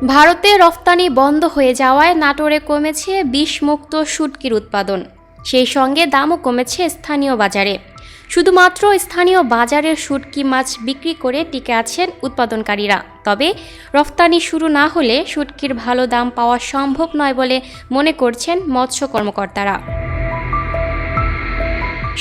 ভারতে রফতানি বন্ধ হয়ে যাওয়ায় নাটোরে কমেছে বিষমুক্ত শুটকির উৎপাদন। সেই সঙ্গে দামও কমেছে স্থানীয় বাজারে। শুধুমাত্র স্থানীয় বাজারের শুটকি মাছ বিক্রি করে টিকে আছেন উৎপাদনকারীরা। তবে রফতানি শুরু না হলে শুটকির ভালো দাম পাওয়া সম্ভব নয় বলে মনে করছেন মৎস্য কর্মকর্তারা।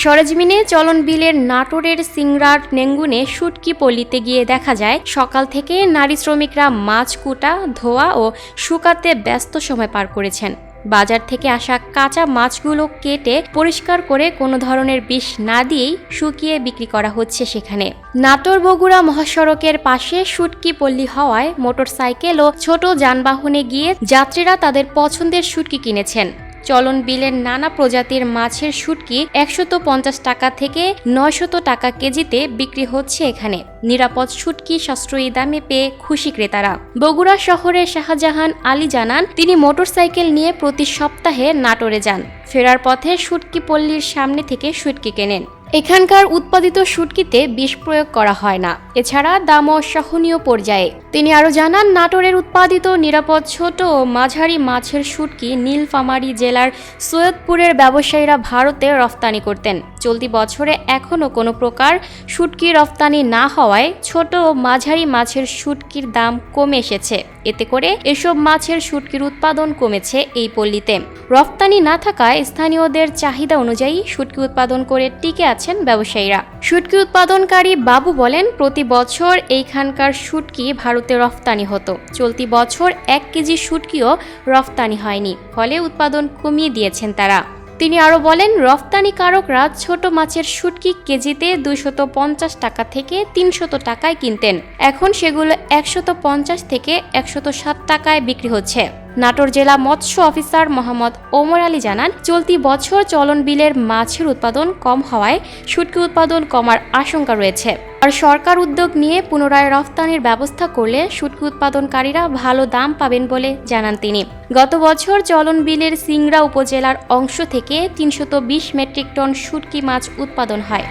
সরেজমিনে চলন বিলের নাটোরের সিংড়ার নেঙ্গুনে শুটকি পল্লীতে গিয়ে দেখা যায় সকাল থেকে নারী শ্রমিকরা মাছ কুটা, ধোয়া ও শুকাতে ব্যস্ত সময় পার করেছেন। বাজার থেকে আসা কাঁচা মাছগুলো কেটে পরিষ্কার করে কোনো ধরনের বিষ না দিয়েই শুকিয়ে বিক্রি করা হচ্ছে সেখানে। নাটোর বগুড়া মহাসড়কের পাশে শুটকি পল্লী হওয়ায় মোটরসাইকেল ও ছোট যানবাহনে গিয়ে যাত্রীরা তাদের পছন্দের শুটকি কিনেছেন। চলন বিলের নানা প্রজাতির মাছের শুটকি 150 টাকা থেকে 900 টাকা কেজিতে বিক্রি হচ্ছে এখানে। নিরাপদ শুটকি সাশ্রয়ী দামে পেয়ে খুশি ক্রেতারা। বগুড়া শহরের শাহজাহান আলী জানান, তিনি মোটরসাইকেল নিয়ে প্রতি সপ্তাহে নাটোরে যান। ফেরার পথে শুটকি পল্লীর সামনে থেকে শুটকি কেনেন। এখানকার উৎপাদিত শুটকিতে বিষ প্রয়োগ করা হয় না। এছাড়া দামও সহনীয় পর্যায়ে। তিনি আরও জানান, নাটোরের উৎপাদিত নিরাপদ ছোট ও মাঝারি মাছের শুটকি নীলফামারী জেলার সৈয়দপুরের ব্যবসায়ীরা ভারতে রফতানি করতেন। চলতি বছরে এখনও কোনো প্রকার শুটকি রফতানি না হওয়ায় ছোট ও মাঝারি মাছের শুটকির দাম কমে এসেছে। এতে করে এসব মাছের শুটকির উৎপাদন কমেছে এই পল্লীতে। রফতানি না থাকায় স্থানীয়দের চাহিদা অনুযায়ী শুটকি উৎপাদন করে টিকে আছেন ব্যবসায়ীরা। শুটকি উৎপাদনকারী বাবু বলেন, প্রতি বছর এইখানকার শুটকি ভারতে রফতানি হতো। চলতি বছর 1 কেজি শুটকিও রফতানি হয়নি, ফলে উৎপাদন কমিয়ে দিয়েছেন তারা। তিনি আরও বলেন, রফতানিকারকরা ছোট মাছের শুটকি কেজিতে 250 টাকা থেকে 300 টাকায় কিনতেন। এখন সেগুলো 150 থেকে 160 টাকায় বিক্রি হচ্ছে। নাটোর জেলা মৎস্য অফিসার মোহাম্মদ ওমর আলী জানান, চলতি বছর চলন বিলের মাছের উৎপাদন কম হওয়ায় শুটকি উৎপাদন কমার আশঙ্কা রয়েছে। আর সরকার উদ্যোগ নিয়ে পুনরায় রফতানির ব্যবস্থা করলে শুটকি উৎপাদনকারীরা ভালো দাম পাবেন বলে জানান তিনি। গত বছর চলন বিলের সিংড়া উপজেলার অংশ থেকে 320 মেট্রিক টন শুটকি মাছ উৎপাদন হয়।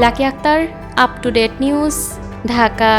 Lucky Akter, up to date news, Dhaka.